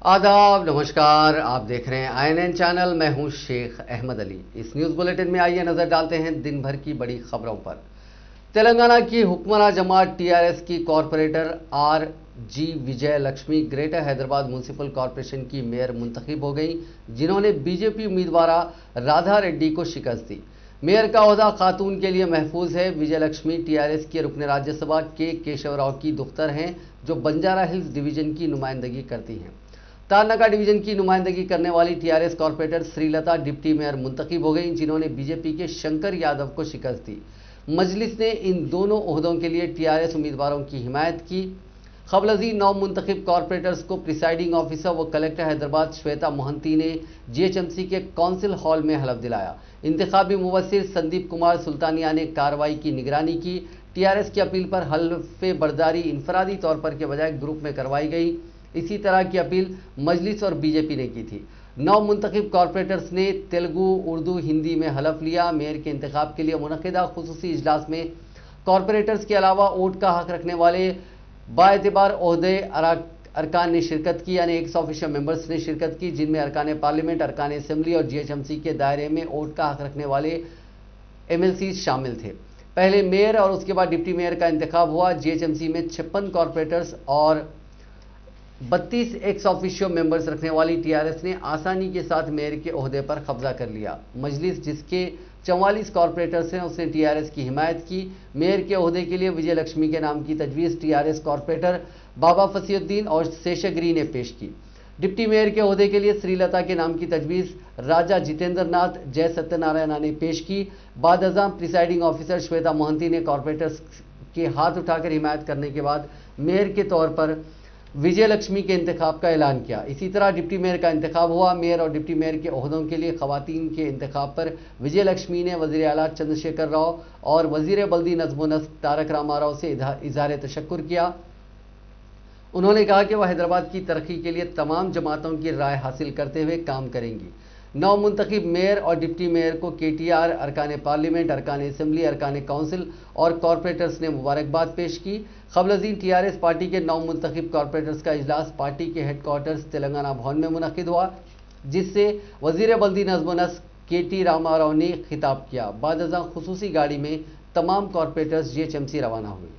आदाब, नमस्कार। आप देख रहे हैं INN चैनल। मैं हूं शेख अहमद अली। इस न्यूज बुलेटिन में आइए नजर डालते हैं दिन भर की बड़ी खबरों पर। तेलंगाना की हुक्मरान जमात TRS की corporator RG Vijay Lakshmi greater Hyderabad municipal corporation की मेयर मुंतखब हो गई, जिन्होंने बीजेपी उम्मीदवार राधा रेड्डी को शिकस्त दी। मेयर का ओहदा खातून के लिए महफूज है। विजय लक्ष्मी TRS के रुकन राज्यसभा के केशव राव की दुख्तर हैं, जो बंजारा हिल्स डिवीजन की नुमाइंदगी करती हैं। तारनाका डिवीजन की नुमाइंदगी करने वाली TRS corporator Srilatha deputy mayor मुंतखब हो गई, जिन्होंने बीजेपी के शंकर यादव को शिकस्त दी। मजलिस ने इन दोनों ओहदों के लिए TRS उम्मीदवारों की हिमायत की। खबलजी 9 मुंतखब कॉरपोरेटर्स को प्रिसाइडिंग ऑफिसर व कलेक्टर हैदराबाद श्वेता मोहंती ने GHMC के काउंसिल हॉल में हलफ दिलाया। इंतखाबी मुवस्सिर संदीप कुमार सुल्तानिया ने कार्रवाई की निगरानी की। TRS की अपील पर हल्फे बर्दारी इनफरादी तौर पर के बजाय ग्रुप में करवाई गई। इसी तरह की अपील मजलिस और बीजेपी ने की थी। 9 मुंतखब कॉरपोरेटर्स ने तेलुगु, उर्दू, हिंदी में हलफ लिया। मेयर के इंतखाब के लिए मुनक़िदा खुसूसी इजलास में कॉरपोरेटर्स के अलावा वोट का हक रखने वाले बाएतिबार ओहदे अरकान ने शिरकत की, यानी एक्स ऑफिशियल मेंबर्स ने शिरकत की, जिनमें अरकान पार्लियामेंट, अरकान असेंबली और GHMC के दायरे में वोट का हक रखने वाले MLC शामिल थे। पहले मेयर और उसके बाद डिप्टी मेयर का इंतखाब हुआ। GHMC में 56 कॉरपोरेटर्स और 32 एक्स ऑफिशियो मेंबर्स रखने वाली TRS ने आसानी के साथ मेयर के ओहदे पर कब्जा कर लिया। मजलिस, जिसके 44 कॉरपोरेटर्स हैं, उसने TRS की हिमायत की। मेयर के ओहदे के लिए विजय लक्ष्मी के नाम की तजवीज़ TRS कॉरपोरेटर बाबा फसीउद्दीन और शेषगिरी ने पेश की। डिप्टी मेयर के ओहदे के लिए श्रीलता के नाम की तजवीज़ राजा जितेंद्र नाथ जय सत्यनारायण ने पेश की। बाद अज़ां प्रिसाइडिंग ऑफिसर श्वेता मोहंती ने कॉरपोरेटर्स के हाथ उठाकर हिमायत करने के बाद मेयर के तौर पर विजय लक्ष्मी के इंतखाब का ऐलान किया। इसी तरह डिप्टी मेयर का इंतखाब हुआ। मेयर और डिप्टी मेयर के ओहदों के लिए खवातीन के इंतखाब पर विजय लक्ष्मी ने वज़ीर आला चंद्रशेखर राव और वज़ीर बल्दी नज़्म व नस्क तारक रामाराव से इज़हार तशक्कुर किया। उन्होंने कहा कि वह हैदराबाद की तरक्की के लिए तमाम जमातों की राय हासिल करते हुए काम करेंगी। 9 मुंतखब मेयर और डिप्टी मेयर को KTR, अरकान पार्लियामेंट, अरकान असेंबली, अरकान काउंसिल और कॉरपोरेटर्स ने मुबारकबाद पेश की। खबलजीन TRS पार्टी के 9 मुंतखब कॉरपोरेटर्स का इजलास पार्टी के हेडक्वार्टर्स तेलंगाना भवन में मुनक़िद हुआ, जिससे वज़ीर बल्दी नज़्म व नस्क KT रामाराव ने खिताब किया। बाद अज़ां खुसूसी गाड़ी में तमाम कॉरपोरेटर्स GHMC रवाना हुए।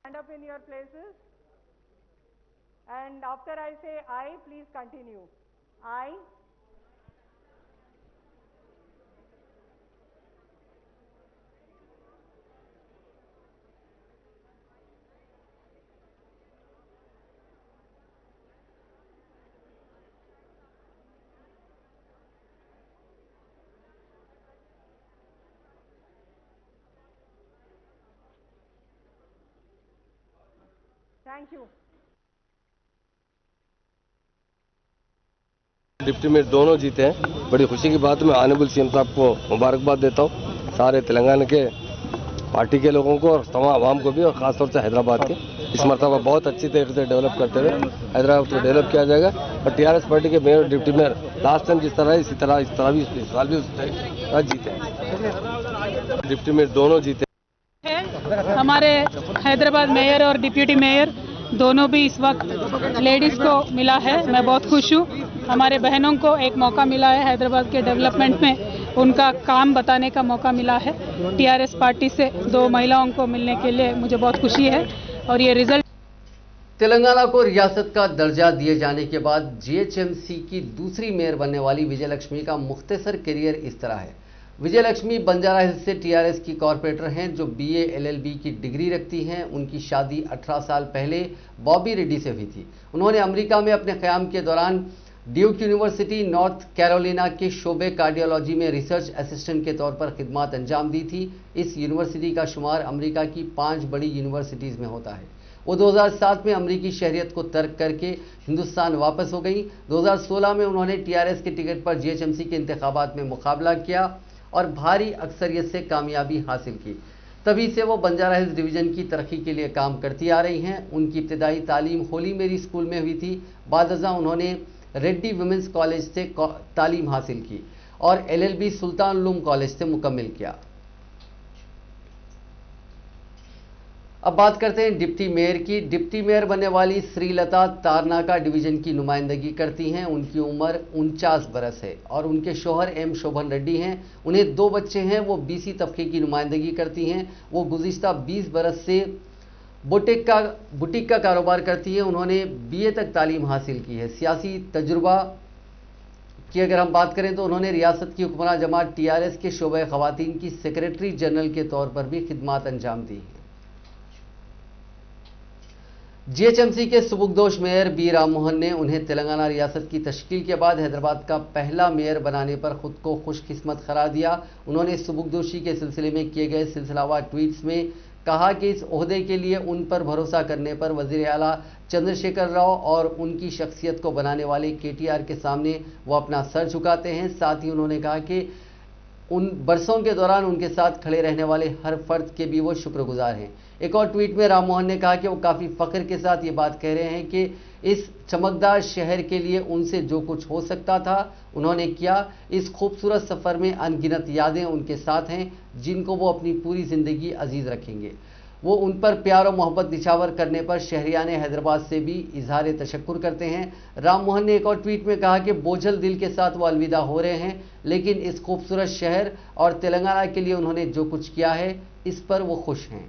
Stand up in your places, and after I say I, please continue. I thank you. Deputy mayor दोनों जीते हैं, बड़ी खुशी की बात है। मैं ऑनरेबल CM साहब को मुबारकबाद देता हूँ, सारे तेलंगाना के पार्टी के लोगों को और तमाम आवाम को भी, और ख़ासतौर से हैदराबाद के। इस मरतबा बहुत अच्छी तरीके से डेवलप करते हुए हैदराबाद को डेवलप किया जाएगा। और TRS पार्टी के मेयर और डिप्टी मेयर लास्ट टाइम जिस तरह इस तरह भी इस साल भी उस तरह जीते। डिप्टी मेयर दोनों जीते। हमारे हैदराबाद मेयर और डिप्टी मेयर दोनों भी इस वक्त लेडीज़ को मिला है। मैं बहुत खुश हूँ। हमारे बहनों को एक मौका मिला है हैदराबाद के डेवलपमेंट में, उनका काम बताने का मौका मिला है। TRS पार्टी से 2 महिलाओं को मिलने के लिए मुझे बहुत खुशी है। और ये रिजल्ट तेलंगाना को रियासत का दर्जा दिए जाने के बाद GHMC की दूसरी मेयर बनने वाली विजय लक्ष्मी का मुख्तसर करियर इस तरह है। विजय लक्ष्मी बंजारा हिल्स से TRS की कॉरपोरेटर हैं, जो BA LLB की डिग्री रखती हैं। उनकी शादी 18 साल पहले बॉबी रेड्डी से हुई थी। उन्होंने अमेरिका में अपने क़याम के दौरान ड्यूक यूनिवर्सिटी नॉर्थ कैरोलिना के शोबे कार्डियोलॉजी में रिसर्च असिस्टेंट के तौर पर खिदमत अंजाम दी थी। इस यूनिवर्सिटी का शुमार अमेरिका की 5 बड़ी यूनिवर्सिटीज़ में होता है। वो 2007 में अमेरिकी शहरियत को तर्क करके हिंदुस्तान वापस हो गई। 2016 में उन्होंने टीआरएस के टिकट पर जीएचएमसी के इंतखाबात में मुकाबला किया और भारी अक्सरियत से कामयाबी हासिल की। तभी से वो बंजारा हिल्स डिवीज़न की तरक्की के लिए काम करती आ रही हैं। उनकी इब्तदाई तालीम होली मेरी स्कूल में हुई थी। बादअज़ां उन्होंने रेड्डी वुमेंस कॉलेज से तालीम हासिल की और एलएलबी सुल्तान उलूम कॉलेज से मुकम्मिल किया। अब बात करते हैं डिप्टी मेयर की। डिप्टी मेयर बनने वाली श्रीलता तारनाका डिवीजन की नुमाइंदगी करती हैं। उनकी उम्र 49 बरस है और उनके शौहर एम शोभन रेड्डी हैं। उन्हें 2 बच्चे हैं। वो बीसी तबके की नुमाइंदगी करती हैं। वो गुज़िश्ता 20 बरस से बुटीक का कारोबार करती है। उन्होंने बीए तक तालीम हासिल की है। सियासी तजुर्बा की अगर हम बात करें तो उन्होंने रियासत की हुक्मरान जमात टीआरएस के शोबे ख़वातीन की सेक्रेटरी जनरल के तौर पर भी खिदमात अंजाम दी हैं। जीएचएमसी के सुबुकदोश मेयर बी राम मोहन ने उन्हें तेलंगाना रियासत की तश्कील के बाद हैदराबाद का पहला मेयर बनाने पर खुद को खुशकिस्मत करार दिया। उन्होंने सुबुकदोशी के सिलसिले में किए गए सिलसिलावार ट्वीट्स में कहा कि इस ओहदे के लिए उन पर भरोसा करने पर वज़ीर आला चंद्रशेखर राव और उनकी शख्सियत को बनाने वाले केटीआर के सामने वो अपना सर झुकाते हैं। साथ ही उन्होंने कहा कि उन बरसों के दौरान उनके साथ खड़े रहने वाले हर फर्द के भी वो शुक्रगुजार हैं। एक और ट्वीट में राम मोहन ने कहा कि वो काफ़ी फ़ख्र के साथ ये बात कह रहे हैं कि इस चमकदार शहर के लिए उनसे जो कुछ हो सकता था उन्होंने किया। इस खूबसूरत सफ़र में अनगिनत यादें उनके साथ हैं जिनको वो अपनी पूरी ज़िंदगी अजीज़ रखेंगे। वो उन पर प्यार और मोहब्बत निछावर करने पर शहरियान हैदराबाद से भी इजहार तशक्कुर करते हैं। राम मोहन ने एक और ट्वीट में कहा कि बोझल दिल के साथ वो अलविदा हो रहे हैं, लेकिन इस खूबसूरत शहर और तेलंगाना के लिए उन्होंने जो कुछ किया है इस पर वो खुश हैं।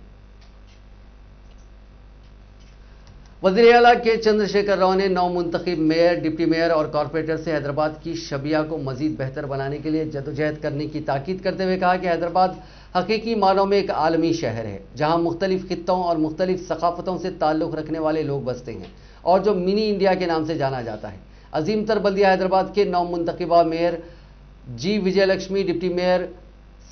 वज़ीर आला के चंद्रशेखर राव ने नवमुंतखब मेयर, डिप्टी मेयर और कॉरपोरेटर से हैदराबाद की शबिया को मजीद बेहतर बनाने के लिए जदोजहद करने की ताकीद करते हुए कहा कि हैदराबाद हकीकी मानों में एक आलमी शहर है जहां मुख्तलिफ खित्तों और मुख्तलिफ सकाफ़तों से ताल्लुक़ रखने वाले लोग बसते हैं और जो मिनी इंडिया के नाम से जाना जाता है। अजीम तर बल्दिया हैदराबाद के नवमुंतखबा मेयर जी विजयलक्ष्मी, डिप्टी मेयर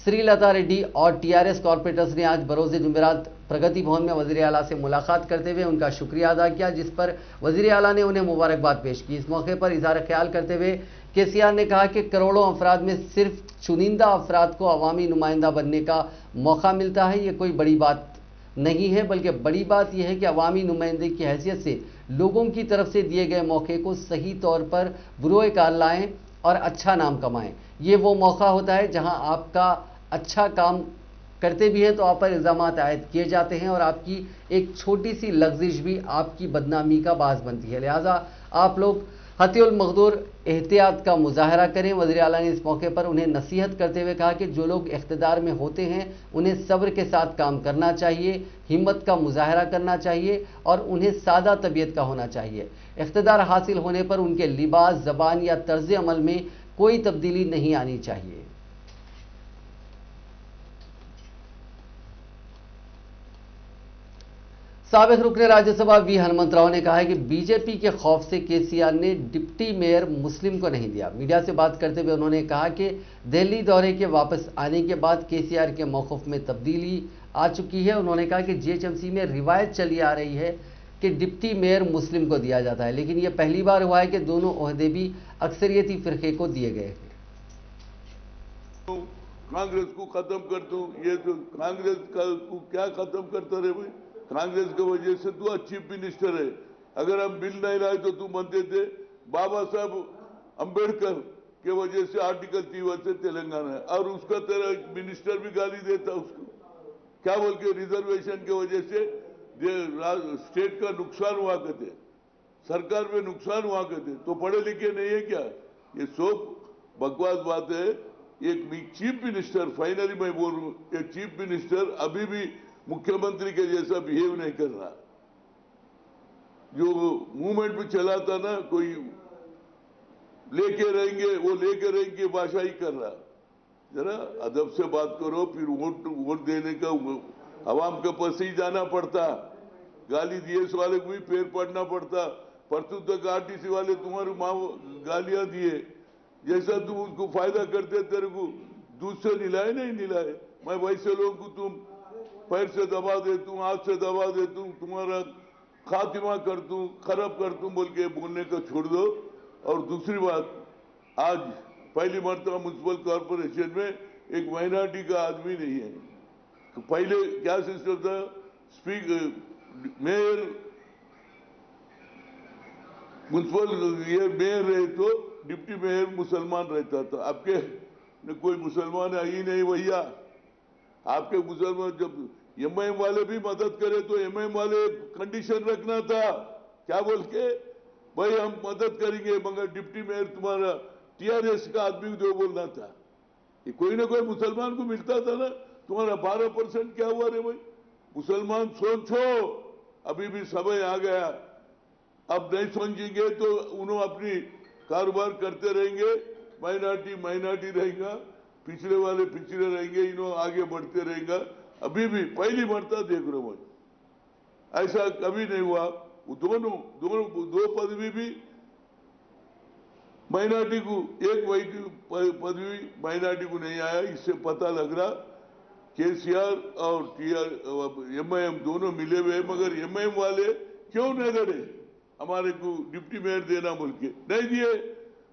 श्रीलता रेड्डी और टीआरएस कॉरपोरेटर्स ने आज बरोज़ जुमेरात प्रगति भवन में वज़ीर आला से मुलाकात करते हुए उनका शुक्रिया अदा किया, जिस पर वज़ीर आला ने उन्हें मुबारकबाद पेश की। इस मौके पर इज़हार ख्याल करते हुए केसीआर ने कहा कि करोड़ों अफराद में सिर्फ चुनिंदा अफराद को अवामी नुमाइंदा बनने का मौका मिलता है। ये कोई बड़ी बात नहीं है, बल्कि बड़ी बात यह है कि अवामी नुमाइंदे की हैसियत से लोगों की तरफ से दिए गए मौके को सही तौर पर बुरोए कार लाएँ और अच्छा नाम कमाएँ। ये वो मौका होता है जहाँ आपका अच्छा काम करते भी हैं तो आप पर इल्ज़ामात आयद किए जाते हैं और आपकी एक छोटी सी लग़्ज़िश भी आपकी बदनामी का बाज़ बनती है। लिहाजा आप लोग हतियुल मक़दूर एहतियात का मुजाहरा करें। वज़ीर आला ने इस मौके पर उन्हें नसीहत करते हुए कहा कि जो लोग इख्तिदार में होते हैं उन्हें सब्र के साथ काम करना चाहिए, हिम्मत का मुजाहरा करना चाहिए और उन्हें सादा तबीयत का होना चाहिए। इख्तिदार हासिल होने पर उनके लिबास, ज़बान या तर्ज़ अमल में कोई तब्दीली नहीं आनी चाहिए। साबिक़ रुकने राज्यसभा वी हनुमंतराव ने कहा है कि बीजेपी के खौफ से केसीआर ने डिप्टी मेयर मुस्लिम को नहीं दिया। मीडिया से बात करते हुए उन्होंने कहा कि दिल्ली दौरे के वापस आने के बाद केसीआर के मौक़िफ़ में तब्दीली आ चुकी है। उन्होंने कहा कि जीएचएमसी में रिवायत चली आ रही है कि डिप्टी मेयर मुस्लिम को दिया जाता है, लेकिन यह पहली बार हुआ है कि दोनों ओहदे भी अक्सरियती फ़िरक़े को दिए गए हैं। कांग्रेस को खत्म कर दूं, ये तो कांग्रेस का को क्या खत्म करता रहे भाई। कांग्रेस की वजह से तू चीफ मिनिस्टर है। अगर हम बिल नहीं लाए तो तू बनते थे बाबा साहब अंबेडकर के वजह से आर्टिकल 3 से तेलंगाना है और उसका तेरा मिनिस्टर भी गाली देता उसको क्या बोल के रिजर्वेशन के वजह से स्टेट का नुकसान हुआ करते, सरकार में नुकसान हुआ करते। तो पढ़े लिखे नहीं है क्या? ये सब बकवास बात है। एक चीफ मिनिस्टर, फाइनली मैं बोल रहा हूं, एक चीफ मिनिस्टर अभी भी मुख्यमंत्री के जैसा बिहेव नहीं कर रहा। जो मूवमेंट में चलाता ना, कोई लेके रहेंगे वो लेके रहेंगे भाषा ही कर रहा। जरा अदब से बात करो, फिर वोट देने का आवाम के पास ही जाना पड़ता। गाली दिए वाले को भी पैर पड़ना पड़ता। परसों तक आरटीसी वाले तुम्हारे माँ गालियां दिए, जैसा तुम उनको फायदा करते तेरे को दूध से निलाए नहीं निलाए। मैं वैसे लोगों को तुम पैर से दबा देता हूँ, हाथ से दबा देता हूँ, तुम्हारा खातिमा कर दूं, खराब कर दूं बोल के बोलने को छोड़ दो। और दूसरी बात, आज पहली मरतबा म्यूनसिपल कॉर्पोरेशन में एक माइनॉरिटी का आदमी नहीं है। तो पहले क्या सिस्टम था, स्पीकर मेयर म्यूनसिपल ये मेयर रहे तो डिप्टी मेयर मुसलमान रहता था। आपके कोई मुसलमान है ही नहीं भैया। आपके मुसलमान जब एमआईएम वाले भी मदद करे तो एमआईएम वाले कंडीशन रखना था, क्या बोल के, भाई हम मदद करेंगे मगर डिप्टी मेयर तुम्हारा टीआरएस का आदमी जो बोलना था। ये कोई ना कोई मुसलमान को मिलता था ना। तुम्हारा 12% क्या हुआ रे भाई? मुसलमान सोचो, अभी भी समय आ गया। अब नहीं समझेंगे तो उन्होंने अपनी कारोबार करते रहेंगे। माइनॉरिटी रहेगा, पिछड़े वाले पिछड़े रहेंगे, इन्हों आगे बढ़ते रहेगा। अभी भी पहली मरतबा देख रहे हो, ऐसा कभी नहीं हुआ। दो पदवी भी माइनॉरिटी को, एक वही पदवी माइनॉरिटी को नहीं आया। इससे पता लग रहा केसीआर और एमआईएम दोनों मिले हुए, मगर एमआईएम वाले क्यों नहीं लड़े हमारे को डिप्टी मेयर देना बोल के? नहीं दिए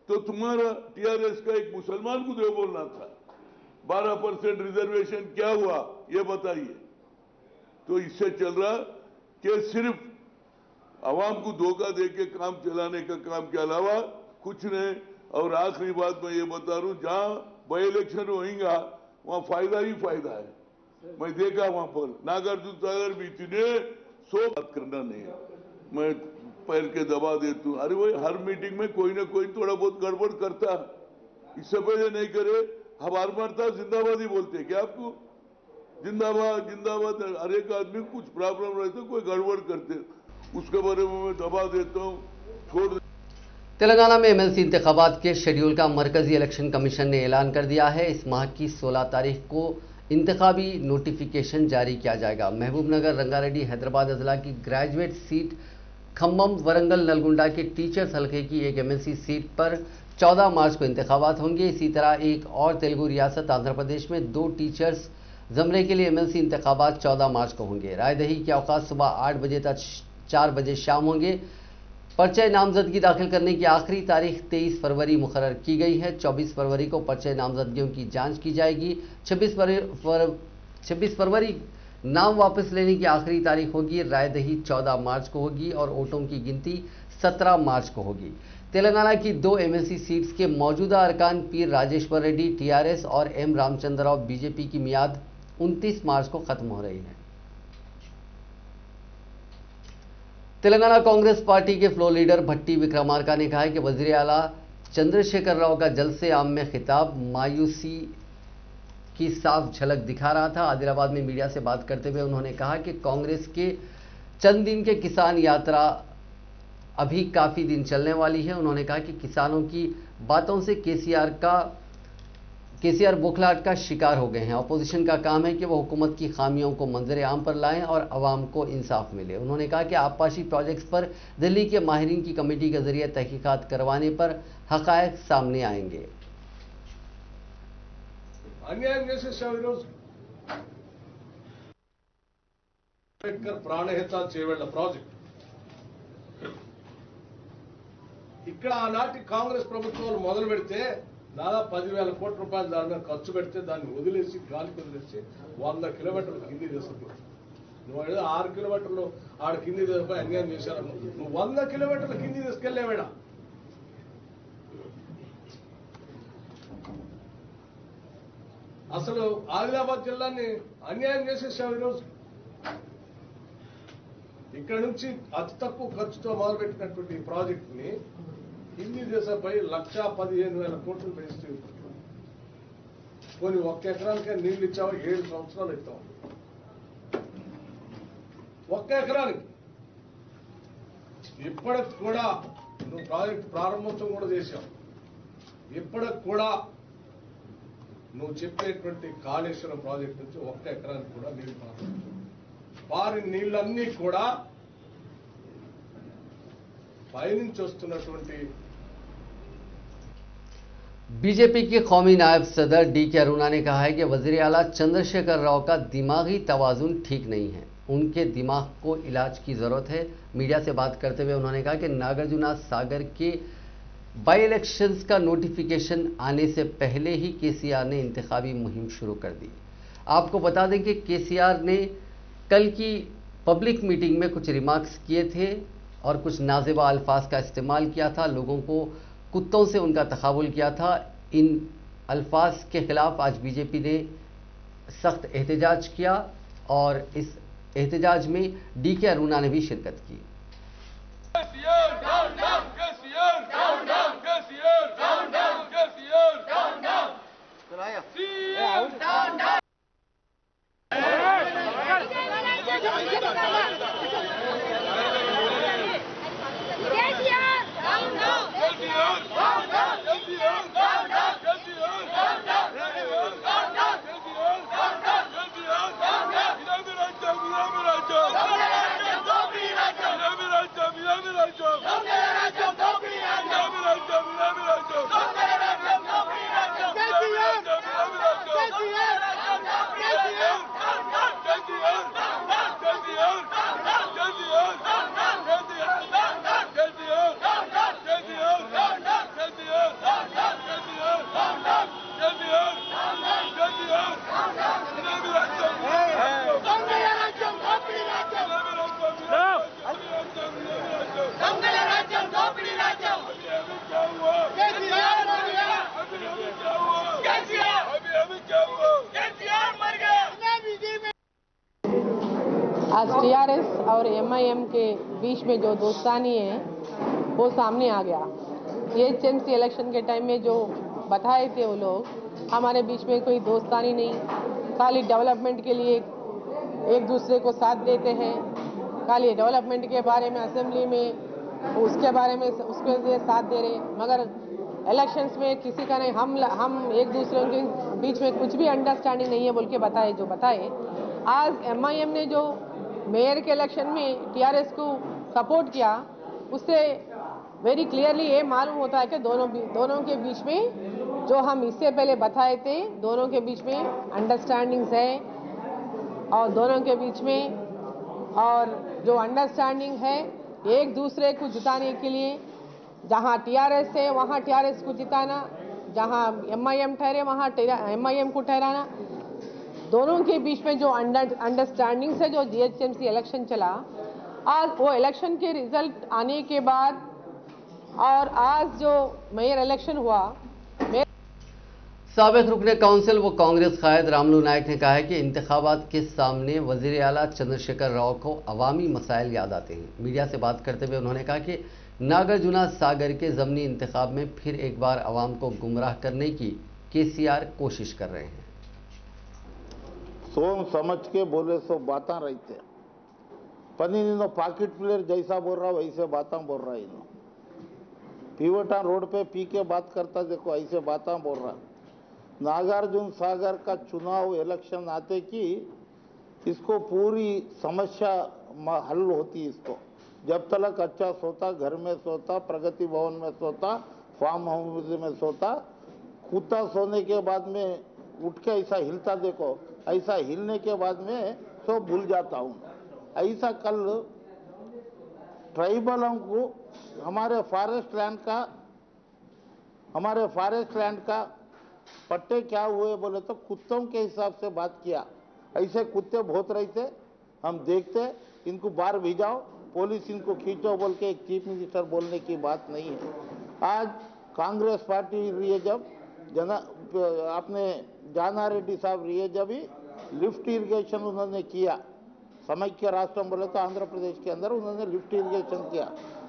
तो तुम्हारा टीआरएस का एक मुसलमान को दे बोलना था। 12% रिजर्वेशन क्या हुआ ये बताइए। तो इससे चल रहा कि सिर्फ आवाम को धोखा देके काम चलाने का काम के अलावा कुछ नहीं। और आखिरी बात मैं ये बता रहा हूं, जहां बाई इलेक्शन होगा वहां फायदा ही फायदा है। मैं देखा वहां पर नागार्जुन सागर भी इतने सो बात करना नहीं है, मैं पैर के दबा देता हूं। अरे भाई हर मीटिंग में कोई ना कोई थोड़ा बहुत गड़बड़ करता है। इससे पहले नहीं करे हमार मरता जिंदाबाद ही बोलते हैं क्या आपको? जिंदाबाद जिंदाबाद। हर एक आदमी कुछ प्रॉब्लम रहता, कोई गड़बड़ करते, उसके बारे में मैं दबा देता हूं, छोड़। तेलंगाना में एमएलसी इंतखाबात के शेड्यूल का मरकजी इलेक्शन कमीशन ने ऐलान कर दिया है। इस माह की 16 तारीख को इंतखाबी नोटिफिकेशन जारी किया जाएगा। महबूबनगर, रंगारेड्डी, हैदराबाद अजला की ग्रेजुएट सीट, खम्मम, वरंगल, नलगुंडा के टीचर्स हल्के की एक एमएलसी सीट पर 14 मार्च को इंतखाबात होंगे। इसी तरह एक और तेलुगु रियासत आंध्र प्रदेश में 2 टीचर्स जमरे के लिए एमएलसी इंतखाबात 14 मार्च को होंगे। रायदही के औकात सुबह 8 बजे तक 4 बजे शाम होंगे। पर्चे नामजदगी दाखिल करने की आखिरी तारीख 23 फरवरी मुकर्रर की गई है। 24 फरवरी को पर्चे नामजदगियों की जांच की जाएगी। 26 फरवरी नाम वापस लेने की आखिरी तारीख होगी। रायदही 14 मार्च को होगी और वोटों की गिनती 17 मार्च को होगी। तेलंगाना की 2 एमएलसी सीट्स के मौजूदा अरकान पीर राजेश्वर रेड्डी टीआरएस और एम रामचंद्र राव बीजेपी की मियाद 29 मार्च को खत्म हो रही है। तेलंगाना कांग्रेस पार्टी के फ्लोर लीडर भट्टी विक्रमार्का ने कहा है कि वजीर आला चंद्रशेखर राव का जल से आम में खिताब मायूसी की साफ झलक दिखा रहा था। आदिलाबाद में मीडिया से बात करते हुए उन्होंने कहा कि कांग्रेस के चंद दिन के किसान यात्रा अभी काफ़ी दिन चलने वाली है। उन्होंने कहा कि किसानों की बातों से केसीआर बौखलाहट का शिकार हो गए हैं। अपोजिशन का काम है कि वो हुकूमत की खामियों को मंजर आम पर लाएं और अवाम को इंसाफ मिले। उन्होंने कहा कि आबपाशी प्रोजेक्ट्स पर दिल्ली के माहिरीन की कमेटी के जरिए तहकीकात करवाने पर हकायक सामने आएंगे। अन्याయం చేసేసావు ఈరోజు అంబేద్కర్ ప్రాణహిత చేవేళ్ల ప్రాజెక్ట్ ఇక్కడ ఆనాటి కాంగ్రెస్ ప్రభుత్వాలు మొదలు పెడితే దాదాపు 10,000 కోట్ల రూపాయలు దాని మీద ఖర్చు పెడితే దాన్ని వదిలేసి గాలికి వదిలేసి 100 కిలోమీటర్ల కింది తీసుకుపోయి నువ్వు ఏదో 6 కిలోమీటర్లు ఆడ కింది తీసుకుపోయి అన్యాయం చేశారు. నువ్వు 100 కిలోమీటర్ల కింది తీసుకెళ్లేవేడా? అసలు ఆదిలాబాద్ జిల్లాని అన్యాయం చేసేసావు ఈరోజు. ఇక్కడ నుంచి అతి తక్కువ ఖర్చుతో మొదలుపెట్టినటువంటి ఈ ప్రాజెక్ట్ ని హిందీ దేశపై 1,15,000 కోట్లు పెంచుతూ కొన్ని 1 ఎకరానికే నీళ్లు ఇచ్చావు. 7 సంవత్సరాలు ఇస్తావు 1 ఎకరానికి. ఇప్పటికి కూడా నువ్వు ప్రాజెక్ట్ ప్రారంభోత్సవం కూడా చేశావు. ఇప్పటికి కూడా నువ్వు చెప్పేటువంటి కాళేశ్వరం ప్రాజెక్ట్ నుంచి 1 ఎకరానికి కూడా నీళ్లు పారిన నీళ్ళన్నీ కూడా పైనుంచి వస్తున్నటువంటి बीजेपी के कौमी नायब सदर डी के अरुणा ने कहा है कि वजीर आला चंद्रशेखर राव का दिमागी तवाजुन ठीक नहीं है। उनके दिमाग को इलाज की ज़रूरत है। मीडिया से बात करते हुए उन्होंने कहा कि नागार्जुन सागर के बाई इलेक्शंस का नोटिफिकेशन आने से पहले ही केसीआर ने इंतखाबी मुहिम शुरू कर दी। आपको बता दें कि केसीआर ने कल की पब्लिक मीटिंग में कुछ रिमार्क्स किए थे और कुछ नाज़ेबा अल्फाज का इस्तेमाल किया था, लोगों को कुत्तों से उनका तक़ाबुल किया था। इन अल्फाज के खिलाफ आज बीजेपी ने सख्त एहतजाज किया और इस एहतजाज में डीके अरुणा ने भी शिरकत की। आज टीआरएस और एमआईएम के बीच में जो दोस्तानी है वो सामने आ गया। ये एचएमसी इलेक्शन के टाइम में जो बताए थे वो लोग, हमारे बीच में कोई दोस्तानी नहीं, खाली डेवलपमेंट के लिए एक दूसरे को साथ देते हैं, खाली डेवलपमेंट के बारे में असेंबली में उसके बारे में उसके लिए साथ दे रहे, मगर इलेक्शंस में किसी का नहीं। हम एक दूसरे के बीच में कुछ भी अंडरस्टैंडिंग नहीं है बोल के बताए। आज एमआईएम ने जो मेयर के इलेक्शन में टीआरएस को सपोर्ट किया, उससे वेरी क्लियरली ये मालूम होता है कि दोनों के बीच में जो हम इससे पहले बताए थे, दोनों के बीच में अंडरस्टैंडिंग्स है और दोनों के बीच में और जो अंडरस्टैंडिंग है एक दूसरे को जिताने के लिए, जहां टीआरएस है वहां टीआरएस को जिताना, जहां एमआईएम ठहरे वहां एमआईएम को ठहराना। दोनों के बीच में जो अंडरस्टैंडिंग से जो जीएचएमसी इलेक्शन चला, आज वो इलेक्शन के रिजल्ट आने के बाद और आज जो मेयर इलेक्शन हुआ, साबिक रुकने काउंसिल व कांग्रेस कायद रामलू नायक ने कहा है कि इंतखाबात के सामने वजीर आला चंद्रशेखर राव को अवामी मसाइल याद आते हैं। मीडिया से बात करते हुए उन्होंने कहा कि नागार्जुन सागर के ज़मनी इंतखाब में फिर एक बार अवाम को गुमराह करने की केसीआर कोशिश कर रहे हैं। सोच समझ के बोले सो बातें रहते, पनी नो पॉकेट प्लेयर जैसा बोल रहा वैसे बातें बोल रहा। इनो पीवटा रोड पे पी के बात करता, देखो ऐसे बातें बोल रहा। नागार्जुन सागर का चुनाव इलेक्शन आते कि इसको पूरी समस्या हल होती। इसको जब तक अच्छा सोता, घर में सोता, प्रगति भवन में सोता, फार्म हाउस में सोता, कुत्ता सोने के बाद में उठ के ऐसा हिलता, देखो ऐसा हिलने के बाद में सो भूल जाता हूँ। ऐसा कल ट्राइबलों को हमारे फॉरेस्ट लैंड का पट्टे क्या हुए बोले तो कुत्तों के हिसाब से बात किया। ऐसे कुत्ते बहुत रहते, हम देखते, इनको बाहर भेजाओ, पुलिस इनको खींचो बोल के एक चीफ मिनिस्टर बोलने की बात नहीं है। आज कांग्रेस पार्टी रही जब आपने जाना रेड्डी साहब रही जब ही लिफ्ट इरिगेशन उन्होंने किया, समाख्य राष्ट्र बोले तो आंध्र प्रदेश के अंदर उन्होंने लिफ्ट इरिगेशन किया।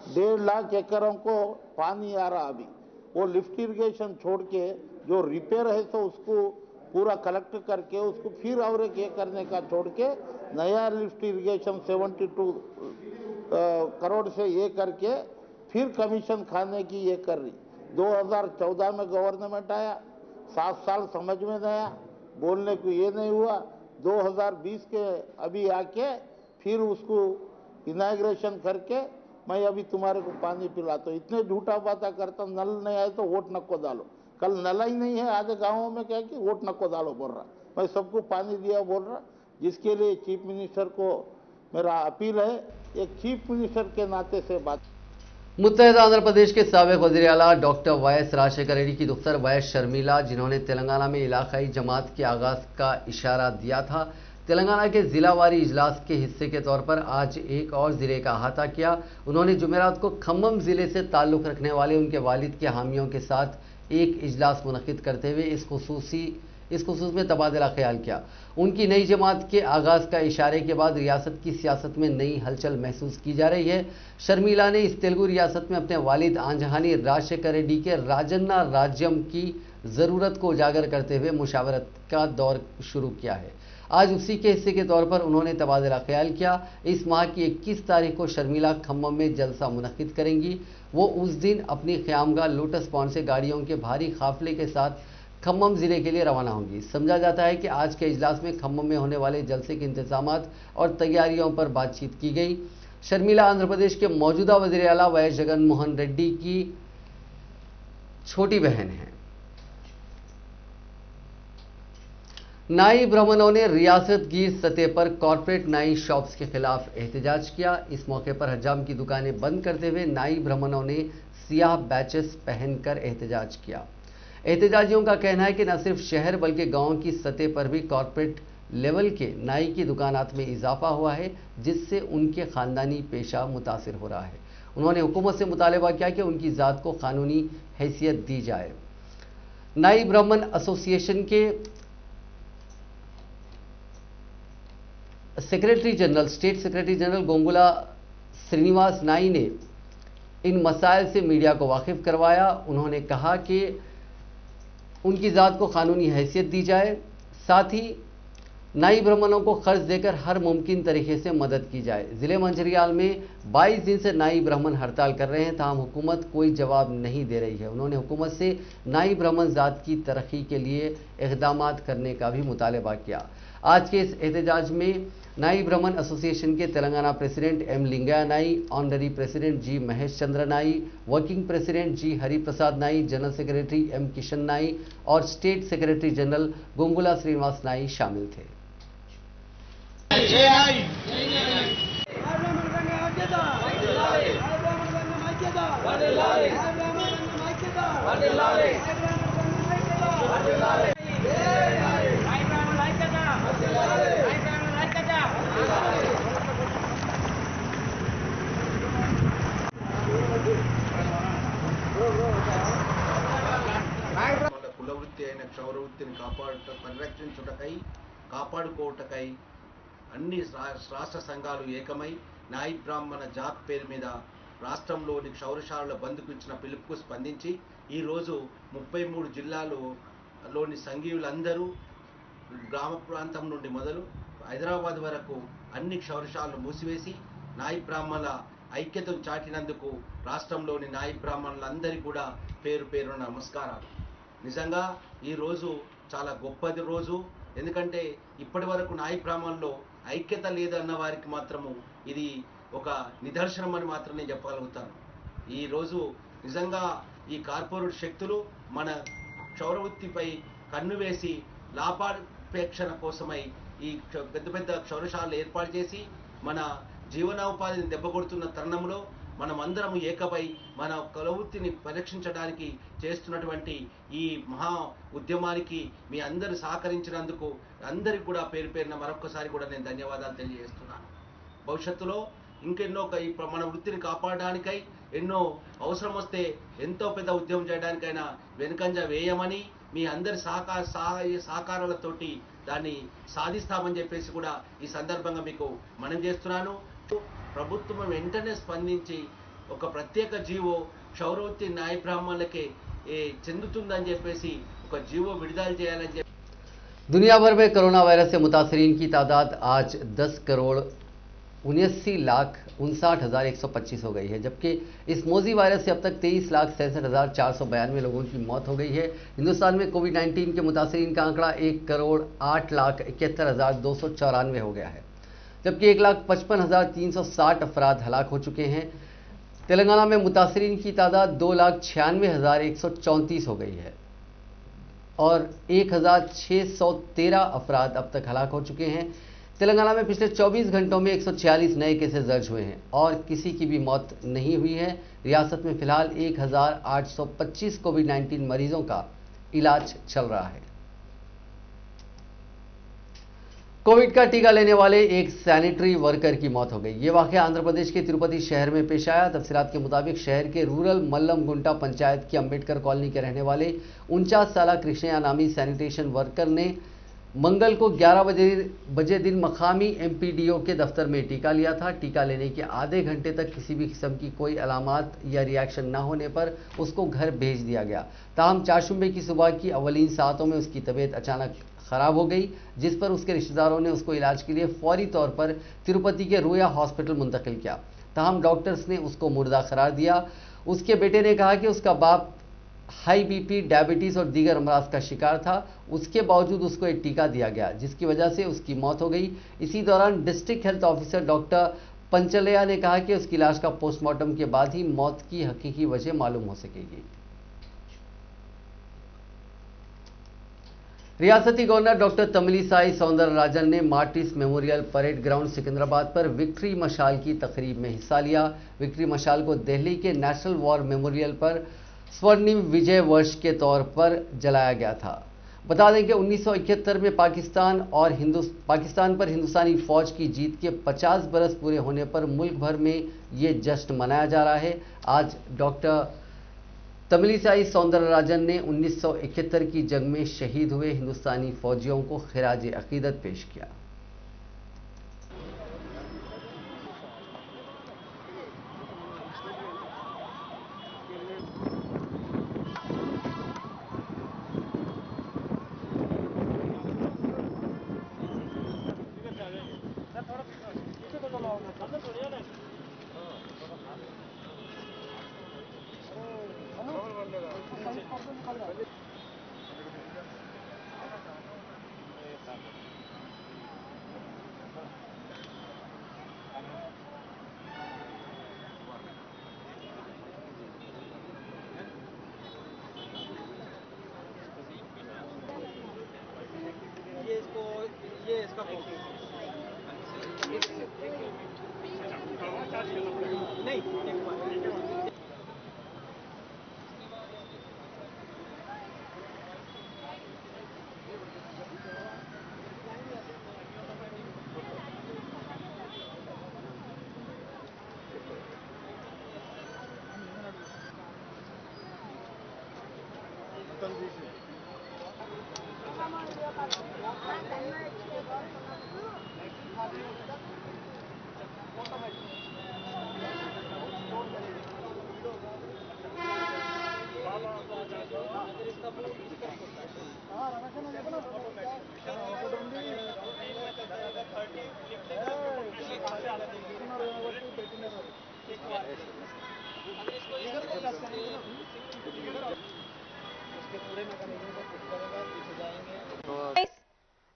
1.5 लाख एकड़ों को पानी आ रहा। अभी वो लिफ्ट इरिगेशन छोड़ के जो रिपेयर है तो उसको पूरा कलेक्ट करके उसको फिर और एक ये करने का छोड़ के नया लिफ्ट इरिगेशन 72 करोड़ से ये करके फिर कमीशन खाने की ये कर रही। 2014 में गवर्नमेंट आया, 7 साल समझ में नहीं आया, बोलने को ये नहीं हुआ। 2020 के अभी आके फिर उसको इनाग्रेशन करके मैं अभी तुम्हारे को पानी पिलाता हूँ। इतने झूठा बातें करता, नल नहीं आए तो वोट नको डालो। कल नला ही नहीं है, आधे गाँवों में क्या कि वोट नको डालो बोल रहा। मैं सबको पानी दिया बोल रहा, जिसके लिए चीफ मिनिस्टर को मेरा अपील है एक चीफ मिनिस्टर के नाते से बात। मुत्तहिदा आंध्र प्रदेश के साबिक वज़ीर आला डॉक्टर वाईएस राजशेखर रेड्डी की दुख्तर वाईएस शर्मिला, जिन्होंने तेलंगाना में इलाकाई जमात के आगाज का इशारा दिया था, तेलंगाना के जिलावारी इजलास के हिस्से के तौर पर आज एक और जिले का अहाता किया। उन्होंने जुमेरात को खम्मम जिले से ताल्लुक़ रखने वाले उनके वालिद के हामियों के साथ एक इजलास मुनक़िद करते हुए इस खुसूस में तबादला ख्याल किया। उनकी नई जमात के आगाज़ का इशारे के बाद रियासत की सियासत में नई हलचल महसूस की जा रही है। शर्मिला ने इस तेलुगु रियासत में अपने वालिद आंजहानी राजशेखर रेड्डी के राजन्ना राज्यम की ज़रूरत को उजागर करते हुए मुशावरत का दौर शुरू किया है। आज उसी के हिस्से के तौर पर उन्होंने तबादला ख्याल किया। इस माह की 21 तारीख को शर्मिला खम्मम में जलसा मुनक़िद करेंगी। वो उस दिन अपनी क़यामगाह लोटस पॉन्ड से गाड़ियों के भारी काफिले के साथ खम्मम जिले के लिए रवाना होंगी। समझा जाता है कि आज के इजलास में खम्मम में होने वाले जलसे के इंतजामात और तैयारियों पर बातचीत की गई। शर्मिला आंध्र प्रदेश के मौजूदा वज़ीर आला वाईएस जगनमोहन रेड्डी की छोटी बहन है। नाई ब्राह्मणों ने रियासत गिर सतह पर कॉरपोरेट नाई शॉप्स के खिलाफ एहतजाज किया। इस मौके पर हजाम की दुकानें बंद करते हुए नाई ब्राह्मणों ने सियाह बैचेस पहनकर एहतजाज किया। एहतजाजियों का कहना है कि न सिर्फ शहर बल्कि गांव की सतह पर भी कॉरपोरेट लेवल के नाई की दुकानात में इजाफा हुआ है, जिससे उनके खानदानी पेशा मुतासिर हो रहा है। उन्होंने हुकूमत से मुतालबा किया कि उनकी ज़ात को कानूनी हैसियत दी जाए। नाई ब्राह्मण एसोसिएशन के स्टेट सेक्रेटरी जनरल गोंगुला श्रीनिवास नाई ने इन मसाइल से मीडिया को वाकिफ करवाया। उन्होंने कहा कि उनकी ज़ात को कानूनी हैसियत दी जाए, साथ ही नाई ब्राह्मणों को कर्ज देकर हर मुमकिन तरीके से मदद की जाए। ज़िले मंझरियाल में 22 दिन से नाई ब्राह्मण हड़ताल कर रहे हैं, ताहम हुकूमत कोई जवाब नहीं दे रही है। उन्होंने हुकूमत से नाई ब्राह्मण ज़ात की तरक्की के लिए इक़दामात करने का भी मुतालबा किया। आज के इस एहतजाज में नाई ब्राह्मण एसोसिएशन के तेलंगाना प्रेसिडेंट एम लिंगया नाई, ऑनररी प्रेसिडेंट जी महेश चंद्र नाई, वर्किंग प्रेसिडेंट जी हरि प्रसाद नाई, जनरल सेक्रेटरी एम किशन नाई और स्टेट सेक्रेटरी जनरल गोंगुला श्रीनिवास नाई शामिल थे। కులవృత్తి అయిన క్షౌరవృత్తిని పరిరక్షించుటకై కాపాడుకోవటకై అన్ని రాష్ట్ర సంఘాలు ఏకమై నాయి బ్రాహ్మణ జాత్ పేరు మీద రాష్ట్రంలోని క్షౌరశాలల బంద్కు ఇచ్చిన పిలుపుకు స్పందించి ఈరోజు 33 జిల్లాలోని సంఘీయులందరూ గ్రామ ప్రాంతం నుండి మొదలు హైదరాబాద్ వరకు అన్ని క్షౌరశాలను మూసివేసి నాయి బ్రాహ్మణుల ఐక్యతను చాటినందుకు రాష్ట్రంలోని నాయి బ్రాహ్మణులందరికీ కూడా పేరు పేరున నమస్కారాలు. నిజంగా ఈ రోజు చాలా గొప్పది రోజు. ఎందుకంటే ఇప్పటి వరకు నాయి బ్రాహ్మణుల్లో ఐక్యత లేదన్న వారికి మాత్రము ఇది ఒక నిదర్శనం అని మాత్రమే చెప్పగలుగుతాను. ఈ రోజు నిజంగా ఈ కార్పొరేట్ శక్తులు మన క్షౌరవృత్తిపై కన్ను వేసి లాభాపేక్షణ కోసమై ఈ పెద్ద పెద్ద క్షౌరశాలలు ఏర్పాటు చేసి మన జీవనోపాధిని దెబ్బకొడుతున్న తరుణంలో మనం అందరం ఏకమై మన కులవృత్తిని పరిరక్షించడానికి చేస్తున్నటువంటి ఈ మహా ఉద్యమానికి మీ అందరూ సహకరించినందుకు అందరికీ కూడా పేరు పేరున మరొకసారి కూడా నేను ధన్యవాదాలు తెలియజేస్తున్నాను. భవిష్యత్తులో ఇంకెన్నో మన వృత్తిని కాపాడడానికై ఎన్నో అవసరం వస్తే ఎంతో పెద్ద ఉద్యమం చేయడానికైనా వెనుకంజ వేయమని మీ అందరి సహకారాలతోటి దాన్ని సాధిస్తామని చెప్పేసి కూడా ఈ సందర్భంగా మీకు మనవి చేస్తున్నాను. ప్రభుత్వం వెంటనే స్పందించి ఒక ప్రత్యేక జీవో క్షౌరవృత్తి నాయ బ్రాహ్మణులకే చెందుతుందని చెప్పేసి ఒక జీవో విడుదల చేయాలని చెప్పి दुनिया भर में कोरोना वायरस से मुतासरीन की तादाद आज 10,79,59,125 हो गई है, जबकि इस मोजी वायरस से अब तक 23,67,492 लोगों की मौत हो गई है। हिंदुस्तान में कोविड-19 के मुतासरीन का आंकड़ा 1,08,71,294 हो गया है, जबकि 1,55,360 अफराद हलाक हो चुके हैं। तेलंगाना में मुतासरीन की तादाद 2,96,134 हो गई है और 1,613 अफराद अब तक हलाक हो चुके हैं। तेलंगाना में पिछले 24 घंटों में 146 नए केसेस दर्ज हुए हैं और किसी की भी मौत नहीं हुई है। रियासत में फिलहाल 1825 कोविड-19 मरीजों का इलाज चल रहा है। कोविड का टीका लेने वाले एक सैनिटरी वर्कर की मौत हो गई। ये वाकया आंध्र प्रदेश के तिरुपति शहर में पेश आया। तफसीलात के मुताबिक शहर के रूरल मल्लम गुंटा पंचायत की अंबेडकर कॉलोनी के रहने वाले 49 साल कृष्णया नामी सैनिटेशन वर्कर ने मंगल को 11 बजे दिन मकामी एमपीडीओ के दफ्तर में टीका लिया था। टीका लेने के आधे घंटे तक किसी भी किस्म की कोई अलामत या रिएक्शन न होने पर उसको घर भेज दिया गया। ताहम चारशुम्बे की सुबह की अवलीन सातों में उसकी तबीयत अचानक खराब हो गई, जिस पर उसके रिश्तेदारों ने उसको इलाज के लिए फौरी तौर पर तिरुपति के रोया हॉस्पिटल मुंतकिल किया। ताहम डॉक्टर्स ने उसको मुर्दा करार दिया। उसके बेटे ने कहा कि उसका बाप हाई बीपी, डायबिटीज और दीगर अमराज का शिकार था। उसके बावजूद उसको एक टीका दिया गया, जिसकी वजह से उसकी मौत हो गई। इसी दौरान डिस्ट्रिक्ट हेल्थ ऑफिसर डॉक्टर पंचलैया ने कहा कि उसकी लाश का पोस्टमार्टम के बाद ही मौत की हकीकी वजह मालूम हो सकेगी। रियासती गवर्नर डॉक्टर तमिलिसाई सौंदरराजन ने Martin's memorial parade ground Secunderabad पर विक्ट्री मशाल की तकरीब में हिस्सा लिया। विक्ट्री मशाल को दिल्ली के नेशनल वॉर मेमोरियल पर स्वर्णिम विजय वर्ष के तौर पर जलाया गया था। बता दें कि 1971 में पाकिस्तान पर हिंदुस्तानी फौज की जीत के 50 बरस पूरे होने पर मुल्क भर में ये जश्न मनाया जा रहा है। आज डॉक्टर तमिलिसाई सौंदरराजन ने 1971 की जंग में शहीद हुए हिंदुस्तानी फौजियों को खिराज अकीदत पेश किया।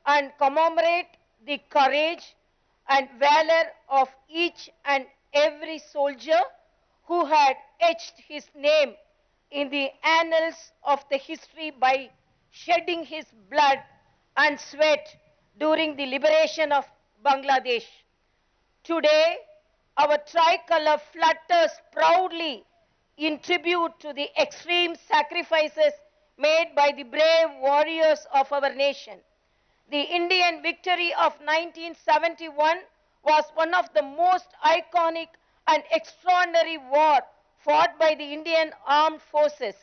And commemorate the courage and valor of each and every soldier who had etched his name in the annals of the history by shedding his blood and sweat during the liberation of Bangladesh. Today, our tricolor flutters proudly in tribute to the extreme sacrifices made by the brave warriors of our nation. The Indian victory of 1971 was one of the most iconic and extraordinary war fought by the Indian Armed Forces.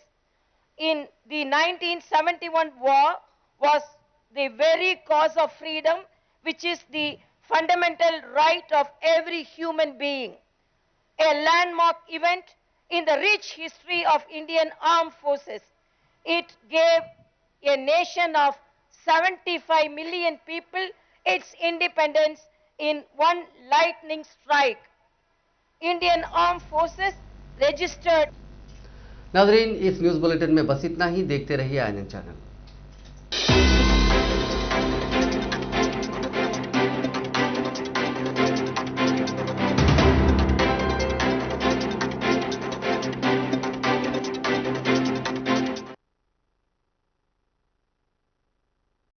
In the 1971 war was the very cause of freedom, which is the fundamental right of every human being. A landmark event in the rich history of Indian Armed Forces. It gave a nation of 75 million people its independence in one lightning strike. Indian Armed Forces registered। नाज़रीन, इस news bulletin में बस इतना ही। देखते रहिए INN channel.